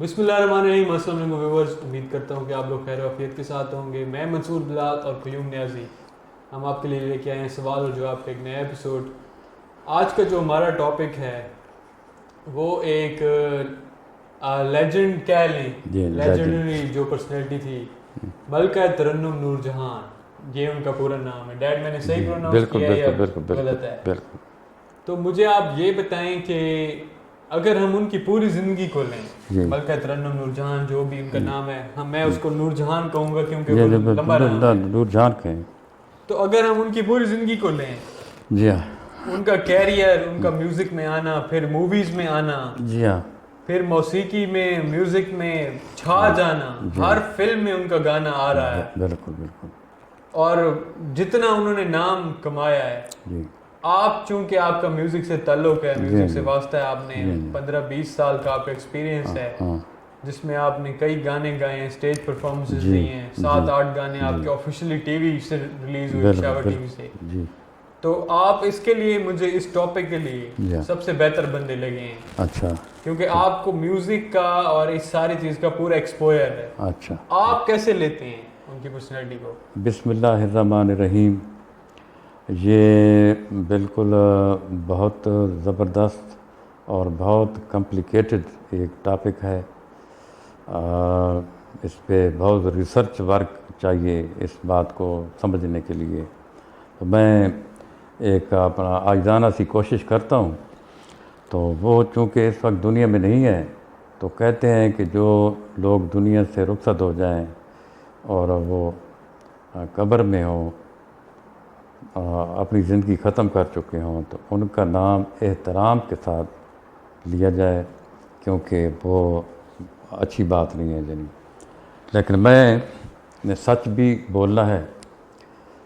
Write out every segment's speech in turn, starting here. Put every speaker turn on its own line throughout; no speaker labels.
बिस्मिल्लाहिर्रहमानिर्रहीम। अस्सलाम वालेकुम व्यूअर्स, उम्मीद करता हूँ कि आप लोग खैर वाफियत के साथ होंगे। मैं मंसूर बिलाल और क़य्यूम न्याज़ी हम आपके लिए लेके आए हैं सवाल और जवाब का एक नया एपिसोड। आज का जो हमारा टॉपिक है वो एक लेजेंड कह लें,
जी लेजेंड।
लेजेंडरी जो पर्सनैलिटी थी, मलका तरन्नुम नूरजहान, ये उनका पूरा नाम है। डैड मैंने सही
जी
प्रोनाउंस
बिल्कुल
किया है या
बिल्कुल बिल्कुल बिल्कुल
गलत है?
बिल्कुल।
तो मुझे आप ये बताएं कि अगर हम उनकी पूरी ज़िंदगी को लें,
जी
मलका तरन्नुम नूरजहान जो भी उनका
जी
नाम है, हम मैं
जी
उसको नूरजहां कहूँगा क्योंकि
ये
वो
जो
लंबा नाम है।
नूरजहान के हैं।
तो अगर हम उनकी पूरी ज़िंदगी को लें,
जी हाँ।
उनका कैरियर, उनका म्यूज़िक में आना, फिर मूवीज़ में आना,
जी हाँ।
फिर मौसीकी में, म्यूज़िक में छा
जी
जाना,
जी
हर फिल्म में उनका गाना आ रहा है,
बिल्कुल बिल्कुल।
और जितना उन्होंने नाम कमाया है,
जी
आप चूंकि आपका म्यूज़िक से ताल्लुक़ है,
जी
म्यूज़िक से
जी
वास्ता है, आपने
जी जी
15-20 साल का आपका एक्सपीरियंस
हाँ
है
हाँ।
जिसमें आपने कई गाने गाए हैं, स्टेज परफॉर्मेंसेस
जी
दी हैं,
जी
7-8 गाने
जी
आपके ऑफिशियली टीवी से रिलीज़ हुए,
बिल्कुल
पेशावर टीवी से।
बिल्कुल। जी
तो आप इसके लिए, मुझे इस टॉपिक के लिए
जी हाँ।
सबसे बेहतर बंदे लगे हैं
अच्छा
क्योंकि
ठीक।
आपको म्यूज़िक का और इस सारी चीज़ का पूरा एक्सपोजर है।
अच्छा
आप कैसे लेते हैं उनकी पर्सनैलिटी को?
बिस्मिल्लाहिर्रहमानिर्रहीम। ये बिल्कुल बहुत ज़बरदस्त और बहुत कॉम्प्लिकेटेड एक टॉपिक है। इस पे बहुत रिसर्च वर्क चाहिए इस बात को समझने के लिए। तो मैं एक अपना आज़ाना सी कोशिश करता हूँ। तो वो चूँकि इस वक्त दुनिया में नहीं है, तो कहते हैं कि जो लोग दुनिया से रुखसत हो जाएं और वो कब्र में हों, अपनी ज़िंदगी ख़त्म कर चुके हों, तो उनका नाम एहतराम के साथ लिया जाए, क्योंकि वो अच्छी बात नहीं है जानी। लेकिन मैं सच भी बोलना है,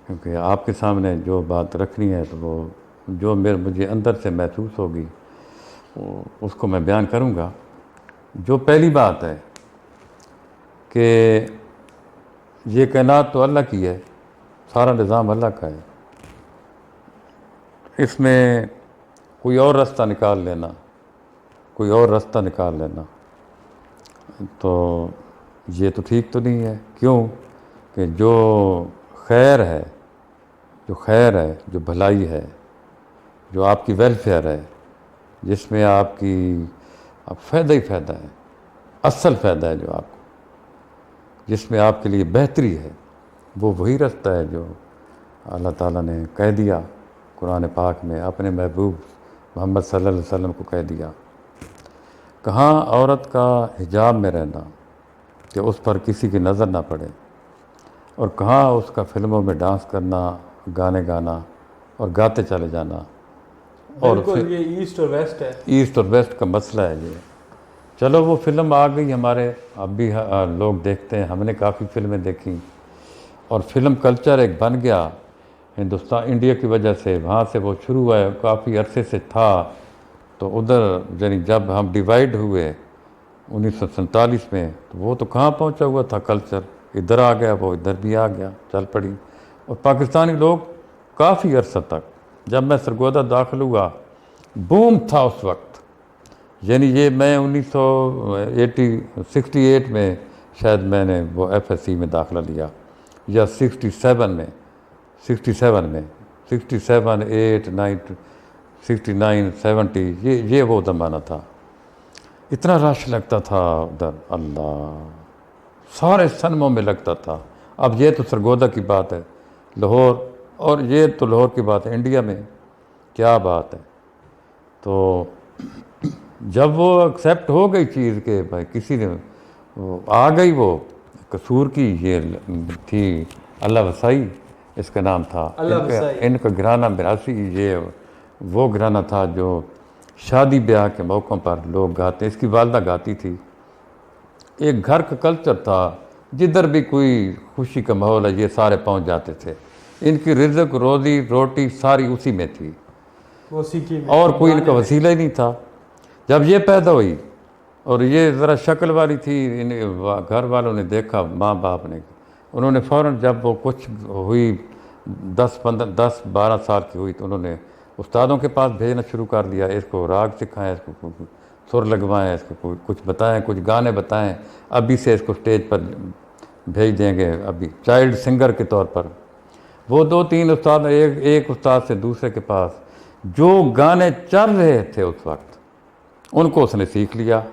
क्योंकि आपके सामने जो बात रखनी है तो वो जो मुझे अंदर से महसूस होगी उसको मैं बयान करूँगा। जो पहली बात है कि ये कायनात तो अल्लाह की है, सारा निज़ाम अल्लाह का है। इसमें कोई और रास्ता निकाल लेना, कोई और रास्ता निकाल लेना, तो ये तो ठीक तो नहीं है। क्यों कि जो खैर है, जो खैर है, जो भलाई है, जो आपकी वेलफेयर है, जिसमें आपकी फ़ायदा ही फ़ायदा है, असल फ़ायदा है जो आपको, जिसमें आपके लिए बेहतरी है, वो वही रास्ता है जो अल्लाह ताला ने कह दिया कुरान पाक में, अपने महबूब मोहम्मद सल्लल्लाहु अलैहि वसल्लम को कह दिया। कहाँ औरत का हिजाब में रहना कि उस पर किसी की नज़र ना पड़े, और कहाँ उसका फिल्मों में डांस करना, गाने गाना और गाते चले जाना। और
बिल्कुल,
फिर
ये ईस्ट और वेस्ट है।
ईस्ट और वेस्ट का मसला है ये। चलो वो फिल्म आ गई हमारे, अब भी लोग देखते हैं, हमने काफ़ी फिल्में देखी और फिल्म कल्चर एक बन गया हिंदुस्तान, इंडिया की वजह से। वहाँ से वो शुरू हुआ है, काफ़ी अरसे से था। तो उधर यानी जब हम डिवाइड हुए 1947 में, तो वो तो कहाँ पहुँचा हुआ था कल्चर, इधर आ गया, वो इधर भी आ गया, चल पड़ी। और पाकिस्तानी लोग काफ़ी अरसा तक, जब मैं सरगोदा दाखिल हुआ, बूम था उस वक्त। यानी ये मैं 1968 में शायद मैंने वो FSC में दाखिला लिया, या 67 में, 67, 8, 9, 69, 70, ये वो ज़माना था। इतना रश लगता था उधर, अल्लाह, सारे सनमों में लगता था। अब ये तो सरगोदा की बात है, लाहौर, और ये तो लाहौर की बात है, इंडिया में क्या बात है। तो जब वो एक्सेप्ट हो गई चीज़ के भाई किसी ने वो आ गई, वो कसूर की ये थी अल्लाह वसाई, इसका नाम था।
अल्लाह वसाई।
इनका घराना मिरासी, ये वो घराना था जो शादी ब्याह के मौक़ों पर लोग गाते, इसकी वालदा गाती थी। एक घर का कल्चर था, जिधर भी कोई खुशी का माहौल है ये सारे पहुंच जाते थे। इनकी रिज़्क, रोज़ी रोटी सारी उसी में थी,
मौसीकी में,
और कोई इनका
गाने में।
वसीला ही नहीं था। जब ये पैदा हुई और ये ज़रा शक्ल वाली थी, इन घर वालों ने देखा, माँ बाप ने, उन्होंने फ़ौरन जब वो कुछ हुई 10-12 साल की हुई, तो उन्होंने उस्तादों के पास भेजना शुरू कर दिया, इसको राग सिखाएं, इसको सुर लगवाएं, इसको कुछ बताएं, कुछ गाने बताएं, अभी से इसको स्टेज पर भेज देंगे अभी चाइल्ड सिंगर के तौर पर। वो 2-3 उस्ताद, एक उस्ताद से दूसरे के पास जो गाने चल रहे थे उस वक्त उनको उसने सीख लिया।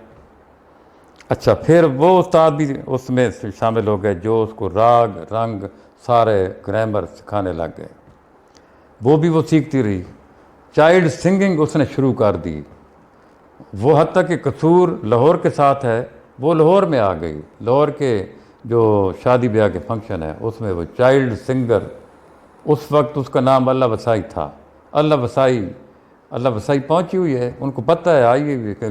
अच्छा, फिर वो उस्ताद भी उसमें शामिल हो गए जो उसको राग रंग सारे ग्रामर सिखाने लग गए। वो भी वो सीखती रही। चाइल्ड सिंगिंग उसने शुरू कर दी। वो हद तक कि कसूर लाहौर के साथ है, वो लाहौर में आ गई। लाहौर के जो शादी ब्याह के फंक्शन है उसमें वो चाइल्ड सिंगर, उस वक्त उसका नाम अल्लाह वसाई था। अल्लाह वसाई पहुंची हुई है, उनको पता है आई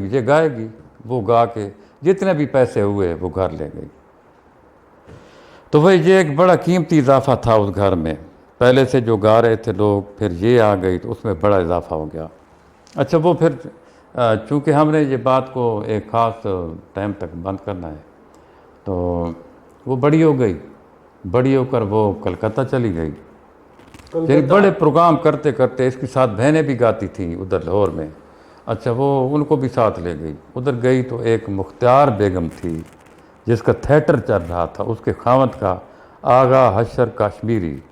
ये गाएगी। वो गा के जितने भी पैसे हुए वो घर ले गई। तो वही ये एक बड़ा कीमती इजाफा था उस घर में। पहले से जो गा रहे थे लोग, फिर ये आ गई तो उसमें बड़ा इजाफा हो गया। अच्छा, वो फिर चूँकि हमने ये बात को एक ख़ास टाइम तक बंद करना है तो वो बड़ी हो गई। बड़ी होकर वो कलकत्ता चली गई। फिर बड़े प्रोग्राम करते करते इसके साथ बहनें भी गाती थी उधर लाहौर में। अच्छा, वो उनको भी साथ ले गई। उधर गई तो एक मुख्तार बेगम थी जिसका थिएटर चल रहा था, उसके खावंद का आगा हशर कश्मीरी,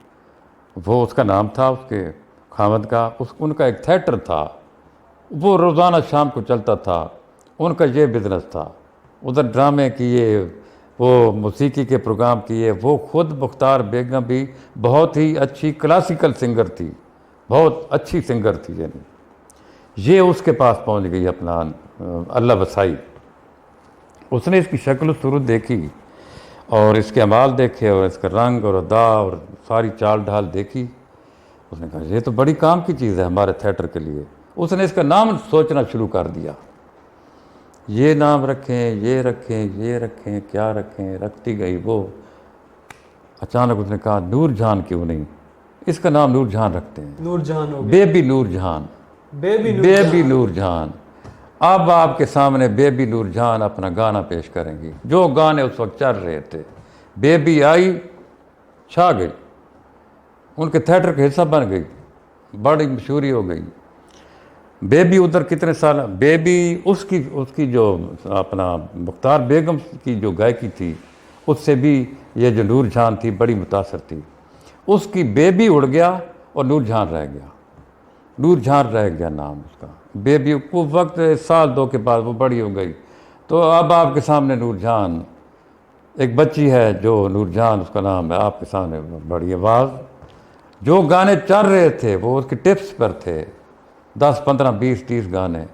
वो उसका नाम था उसके खावंद का। उनका एक थिएटर था, वो रोज़ाना शाम को चलता था। उनका ये बिज़नेस था। उधर ड्रामे किए, वो मौसीकी के प्रोग्राम किए। वो ख़ुद मुख्तार बेगम भी बहुत ही अच्छी क्लासिकल सिंगर थी, बहुत अच्छी सिंगर थी। यानी ये उसके पास पहुंच गई अपना अल्लाह वसाई। उसने इसकी शक्ल सूरत देखी और इसके अमाल देखे और इसका रंग और अदा और सारी चाल ढाल देखी। उसने कहा ये तो बड़ी काम की चीज़ है हमारे थिएटर के लिए। उसने इसका नाम सोचना शुरू कर दिया, ये नाम रखें, ये रखें, ये रखें, क्या रखें। रखती गई वो। अचानक उसने कहा नूरजहान क्यों नहीं, इसका नाम नूरजहान रखते हैं।
नूरजहान हो गया।
Baby Noorjahan, baby Noorjahan. अब आपके सामने बेबी नूरजहान अपना गाना पेश करेंगी। जो गाने उस वक्त चल रहे थे, बेबी आई, छा गई, उनके थिएटर का हिस्सा बन गई, बड़ी मशहूरी हो गई। बेबी उधर कितने साल, बेबी उसकी जो अपना मुख्तार बेगम की जो गायकी थी उससे भी ये जो नूरजहान थी बड़ी मुतासर थी। उसकी बेबी उड़ गया और नूरजहान रह गया। नूरजहान रह गया नाम उसका। बेबी को वक्त 1-2 के बाद वो बड़ी हो गई। तो अब आपके सामने नूरजहान, एक बच्ची है जो नूरजहान उसका नाम है, आपके सामने बड़ी आवाज़। जो गाने चल रहे थे वो उसके टिप्स पर थे, 10, 15, 20, 30 गाने।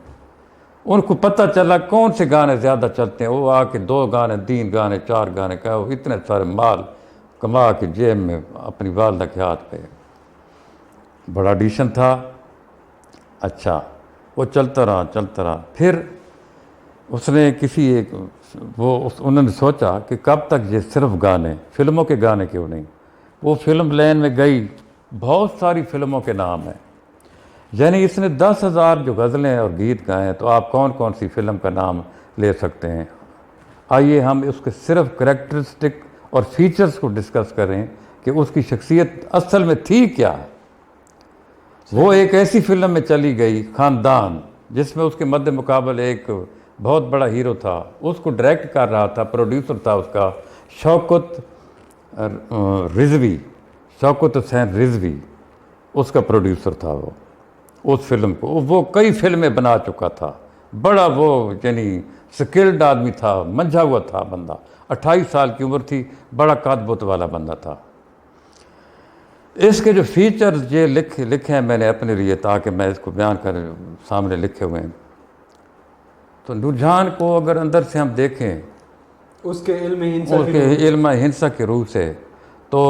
उनको पता चला कौन से गाने ज़्यादा चलते हैं। वो आके 2 गाने, 3 गाने, 4 गाने का वो इतने सारे माल कमा के जेब में अपनी वालदा के हाथ पे। बड़ा ऑडिशन था। अच्छा, वो चलता रहा। फिर उसने किसी एक उन्होंने सोचा कि कब तक ये सिर्फ गाने, फिल्मों के गाने क्यों नहीं। वो फिल्म लाइन में गई, बहुत सारी फिल्मों के नाम हैं। यानी इसने 10,000 जो गज़लें और गीत गाए हैं, तो आप कौन कौन सी फिल्म का नाम ले सकते हैं। आइए हम उसके सिर्फ करैक्टरिस्टिक और फीचर्स को डिस्कस करें कि उसकी शख्सियत असल में थी क्या। वो एक ऐसी फिल्म में चली गई, खानदान, जिसमें उसके मद्दे मुकाबल एक बहुत बड़ा हीरो था। उसको डायरेक्ट कर रहा था, प्रोड्यूसर था उसका शौकत रिजवी, शौकत हुसैन रिजवी उसका प्रोड्यूसर था। वो उस फिल्म को वो कई फिल्में बना चुका था। बड़ा वो यानी स्किल्ड आदमी था, मंझा हुआ था बंदा। 28 साल की उम्र थी, बड़ा कादबुत वाला बंदा था। इसके जो फीचर्स ये लिखे हैं मैंने अपने लिए, ताकि मैं इसको बयान कर सामने लिखे हुए हैं। तो नूरजहान को अगर अंदर से हम देखें,
उसके
इल्म हिंसा के रूह से, तो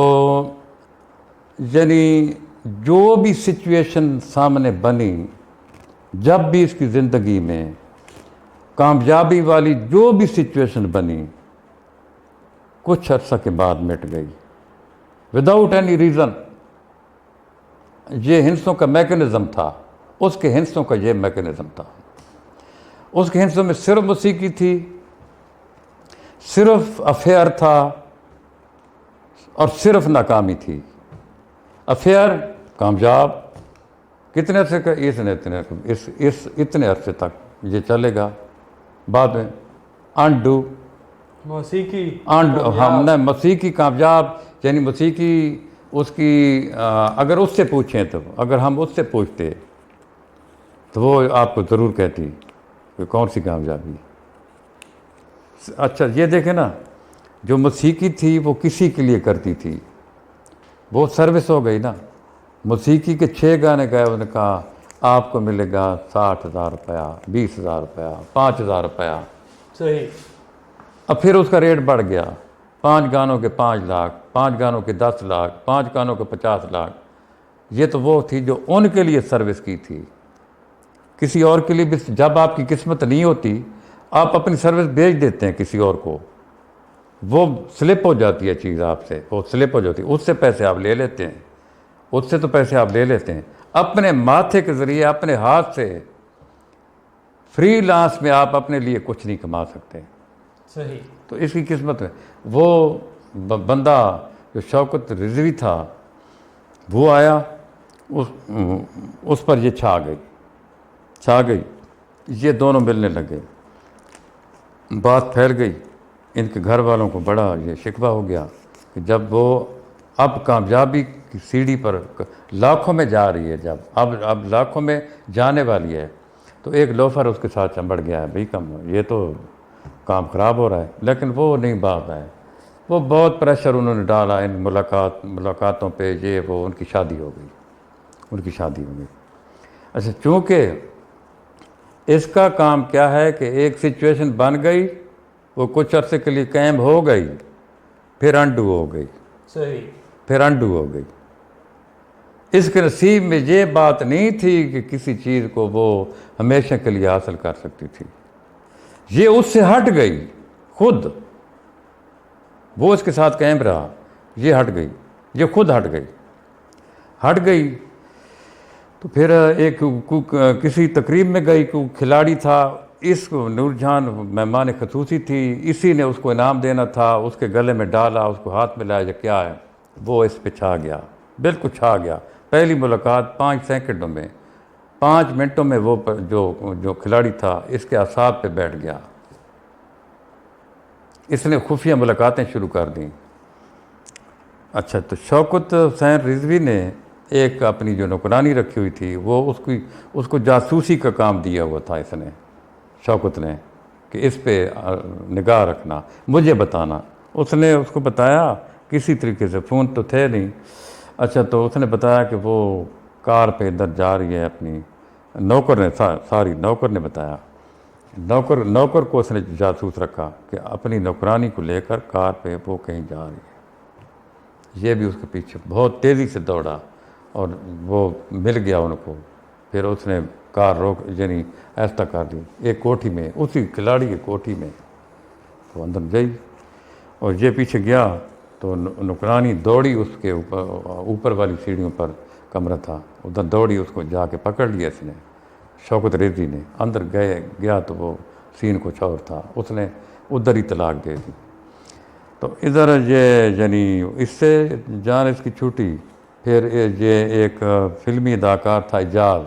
यानी जो भी सिचुएशन सामने बनी, जब भी इसकी ज़िंदगी में कामयाबी वाली जो भी सिचुएशन बनी, कुछ अर्सा के बाद मिट गई विदाउट एनी रीज़न। ये हिंसों का मैकेनिज़्म था, उसके हिंसों का ये मैकेनिज़्म था। उसके हिंसों में सिर्फ मौसीकी थी, सिर्फ अफेयर था और सिर्फ नाकामी थी। अफेयर कामयाब, कितने अरसे का, इतने अरसे तक ये चलेगा। बाद में अनडू
मौसीकी
हमने मौसीकी कामयाब, यानी मौसीकी उसकी अगर उससे पूछें, तो अगर हम उससे पूछते तो वो आपको ज़रूर कहती कि कौन सी कामयाबी। अच्छा ये देखें ना, जो मौसीकी थी वो किसी के लिए करती थी, वो सर्विस हो गई ना। मौसीकी के 6 गाने गाए, उन्होंने कहा आपको मिलेगा 60,000 रुपया, 20,000 रुपया, 5,000 रुपया।
सही।
अब फिर उसका रेट बढ़ गया, 5 गानों के 5 लाख, 5 गानों के 10 लाख, 5 गानों के 50 लाख। ये तो वो थी जो उनके लिए सर्विस की थी। किसी और के लिए भी जब आपकी किस्मत नहीं होती, आप अपनी सर्विस बेच देते हैं किसी और को, वो स्लिप हो जाती है चीज़ आपसे, वो स्लिप हो जाती है, उससे पैसे आप ले लेते हैं, उससे तो पैसे आप ले लेते हैं। अपने माथे के ज़रिए, अपने हाथ से फ्रीलांस में आप अपने लिए कुछ नहीं कमा सकते।
सही।
तो इसकी किस्मत में वो बंदा जो शौकत रिजवी था, वो आया, उस पर ये छा गई। ये दोनों मिलने लगे, बात फैल गई। इनके घर वालों को बड़ा ये शिकवा हो गया कि जब वो अब कामयाबी की सीढ़ी पर लाखों में जा रही है, जब अब लाखों में जाने वाली है, तो एक लोफर उसके साथ चंबड़ गया है, भाई कम ये तो काम ख़राब हो रहा है। लेकिन वो नहीं बात है, वो बहुत प्रेशर उन्होंने डाला इन मुलाकातों पे, ये वो, उनकी शादी हो गई। अच्छा, चूँकि इसका काम क्या है कि एक सिचुएशन बन गई, वो कुछ अरसे के लिए कायम हो गई, फिर अनडू हो गई।
सही।
फिर अनडू हो गई। इसके नसीब में ये बात नहीं थी कि किसी चीज़ को वो हमेशा के लिए हासिल कर सकती थी। ये उससे हट गई खुद, वो इसके साथ कायम रहा, ये हट गई, ये खुद हट गई। तो फिर एक किसी तकरीब में गई, कोई खिलाड़ी था, इस नूरजहान मेहमान खसूसी थी, इसी ने उसको इनाम देना था, उसके गले में डाला, उसको हाथ में लाया, जो क्या है, वो इस पे छा गया, बिल्कुल छा गया। पहली मुलाकात 5 सेकंडों में, 5 मिनटों में वो जो खिलाड़ी था इसके असाब पे बैठ गया। इसने खुफिया मुलाकातें शुरू कर दी। अच्छा, तो शौकत हुसैन रिजवी ने एक अपनी जो नौकरानी रखी हुई थी, वो उसको जासूसी का काम दिया हुआ था इसने, शौकत ने, कि इस पे निगाह रखना, मुझे बताना। उसने उसको बताया किसी तरीके से, फ़ोन तो थे नहीं। अच्छा, तो उसने बताया कि वो कार पे इधर जा रही है अपनी, नौकर ने बताया, नौकर को उसने जासूस रखा कि अपनी नौकरानी को लेकर कार पे वो कहीं जा रही है। ये भी उसके पीछे बहुत तेज़ी से दौड़ा और वो मिल गया उनको। फिर उसने कार रोक, यानी ऐसा कर दी एक कोठी में, उसी खिलाड़ी की कोठी में, तो अंदर गई और ये पीछे गया। तो नौकरानी दौड़ी, उसके ऊपर वाली सीढ़ियों पर कमरा था, उधर दौड़ी, उसको जाके पकड़ लिया इसने, शौकत रिजवी ने। अंदर गया तो वो सीन कुछ और था, उसने उधर ही तलाक दे दी। तो इधर ये यानी इससे जान इसकी छूटी। फिर ये एक फिल्मी अदाकार था एजाज,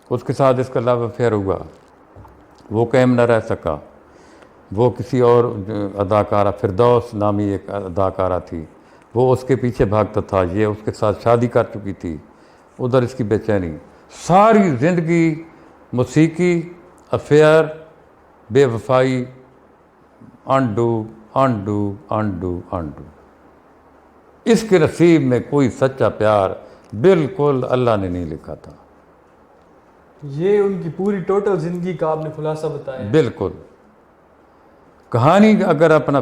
उसके साथ इसका लव अफेयर हुआ, वो कायम न रह सका। वो किसी और अदाकारा, फिरदौस नामी एक अदाकारा थी, वो उसके पीछे भागता था, ये उसके साथ शादी कर चुकी थी। उधर इसकी बेचैनी, सारी ज़िंदगी मौसीकी, अफेयर, बेवफाई, अनडू। इसके नसीब में कोई सच्चा प्यार बिल्कुल अल्लाह ने नहीं लिखा था।
ये उनकी पूरी टोटल ज़िंदगी का आपने खुलासा बताया।
बिल्कुल। कहानी अगर अपना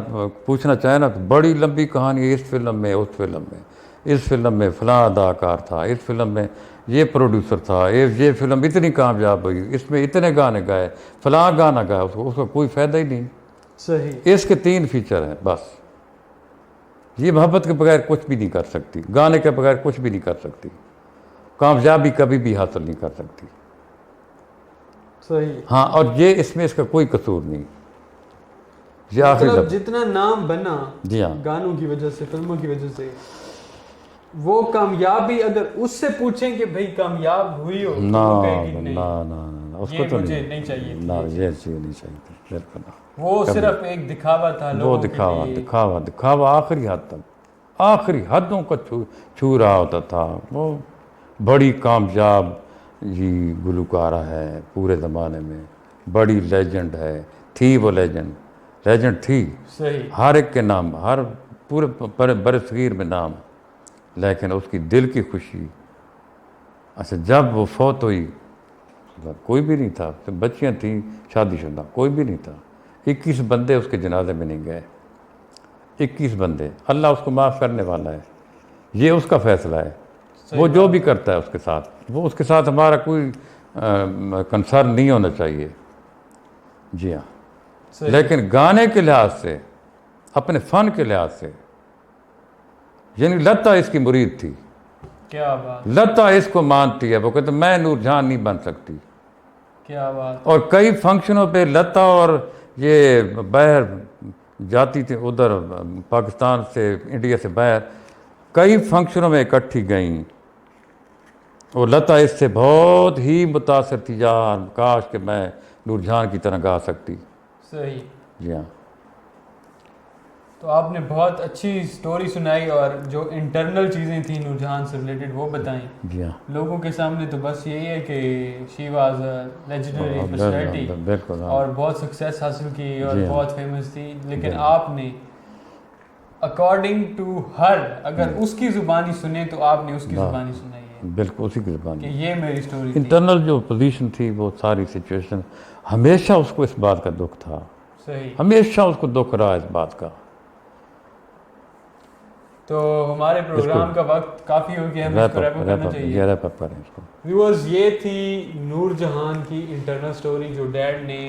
पूछना चाहे ना, तो बड़ी लंबी कहानी है, इस फिल्म में, उस फिल्म में, इस फिल्म में फ़लाँ अदाकार था, इस फिल्म में ये प्रोड्यूसर था, ये फिल्म इतनी कामयाब हुई, इसमें इतने गाने गाए, फ़लाँ गाना गाया, उसका कोई फ़ायदा ही नहीं।
सही।
इसके 3 फीचर हैं बस। ये मोहब्बत के बगैर कुछ भी नहीं कर सकती, गाने के बगैर कुछ भी नहीं कर सकती, कामयाबी कभी भी हासिल नहीं कर सकती।
सही।
हाँ, और ये इसमें इसका कोई कसूर नहीं। ये आखिरी
मतलब
लफ्ज़।
जितना नाम बना
जी हाँ,
गानों की वजह से, फिल्मों की वजह से, वो कामयाबी अगर उससे पूछें कि भाई कामयाब हुई हो, तो
ना
वो कहेगी नहीं।
ना ना ना, उसको
ये
तो
मुझे नहीं चाहिए थी
ना,
ये
ये चीज़ नहीं चाहिए थी, बिल्कुल ना।
वो सिर्फ एक दिखावा था
वो
लोगों के
दिखावा
लिए।
दिखावा दिखावा आखिरी हद तक, आखिरी हदों को छू रहा होता था। वो बड़ी कामयाब जी गुलकारा है पूरे ज़माने में, बड़ी लेजेंड है, थी वो लेजेंड, लेजेंड थी
सही।
हर एक के नाम, हर पूरे बरसगीर में नाम। लेकिन उसकी दिल की खुशी, अच्छा जब वो फौत हुई, मतलब कोई भी नहीं था, तो बच्चियाँ थीं शादीशुदा, कोई भी नहीं था। 21 बंदे उसके जनाजे में नहीं गए, 21 बंदे। अल्लाह उसको माफ़ करने वाला है, ये उसका फ़ैसला है।
सही
वो जो
बात
भी करता है उसके साथ, वो उसके साथ हमारा कोई कंसर्न नहीं होना चाहिए। जी हाँ।
सही।
लेकिन गाने के लिहाज से, अपने फ़न के लिहाज से, यानी लता इसकी मुरीद थी,
क्या बात।
लता इसको मानती है। वो कहते मैं नूरजहान नहीं बन सकती।
क्या बात।
और कई फंक्शनों पे लता और ये बाहर जाती थी, उधर पाकिस्तान से, इंडिया से बाहर, कई फंक्शनों में इकट्ठी गईं। और लता इससे बहुत ही मुतासर थी, यार काश कि मैं नूरजहान की तरह गा सकती।
सही।
जी हाँ।
तो आपने बहुत अच्छी स्टोरी सुनाई और जो इंटरनल चीज़ें थी नूरजहान से रिलेटेड वो बताई
जी हाँ।
लोगों के सामने। तो बस यही है कि she was a legendary personality
बिल्कुल हाँ।
और बहुत सक्सेस हासिल की और
जी हाँ।
बहुत फेमस थी। लेकिन
जी।
आपने अकॉर्डिंग टू हर अगर उसकी ज़ुबानी सुने तो आपने उसकी
वाह,
ज़ुबानी सुनाई है
बिल्कुल उसी की ज़ुबान
कि
में।
ये मेरी स्टोरी थी।
इंटरनल जो पोजीशन थी, वो सारी सिचुएशन, हमेशा उसको इस बात का दुख था,
सही।
हमेशा उसको दुख रहा इस बात का।
तो हमारे प्रोग्राम का वक्त काफ़ी हो गया, हमें इसको रैप अप करना चाहिए।
रैप अप करें इसको।
व्यूअर्स, ये थी नूरजहान की इंटरनल स्टोरी जो डैड ने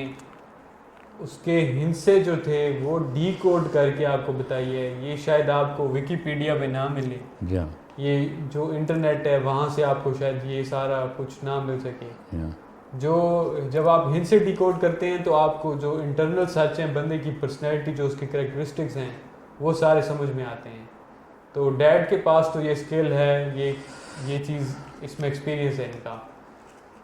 उसके हिस्से जो थे वो डी कोड करके आपको बताई है। ये शायद आपको विकीपीडिया पे ना मिले,
जी हाँ।
ये जो इंटरनेट है वहाँ से आपको शायद ये सारा कुछ ना मिल सके।
जी हाँ।
जो जब आप हिंद से डिकोड करते हैं तो आपको जो इंटरनल सच हैं, बंदे की पर्सनैलिटी, जो उसके करेक्टरिस्टिक्स हैं, वो सारे समझ में आते हैं। तो डैड के पास तो ये स्किल है, ये चीज़, इसमें एक्सपीरियंस है इनका।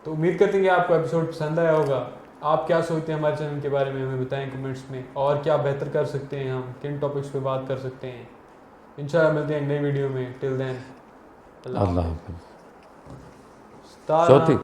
तो उम्मीद करते हैं कि आपको एपिसोड पसंद आया होगा। आप क्या सोचते हैं हमारे चैनल के बारे में हमें बताएं कमेंट्स में, और क्या बेहतर कर सकते हैं, हम किन टॉपिक्स पे बात कर सकते हैं। इंशाल्लाह मिलते हैं नई वीडियो में। टिल देन अल्लाह
अल्लाह
हाफ़िज़।
हाफ़िज़।
स्टार
चौथी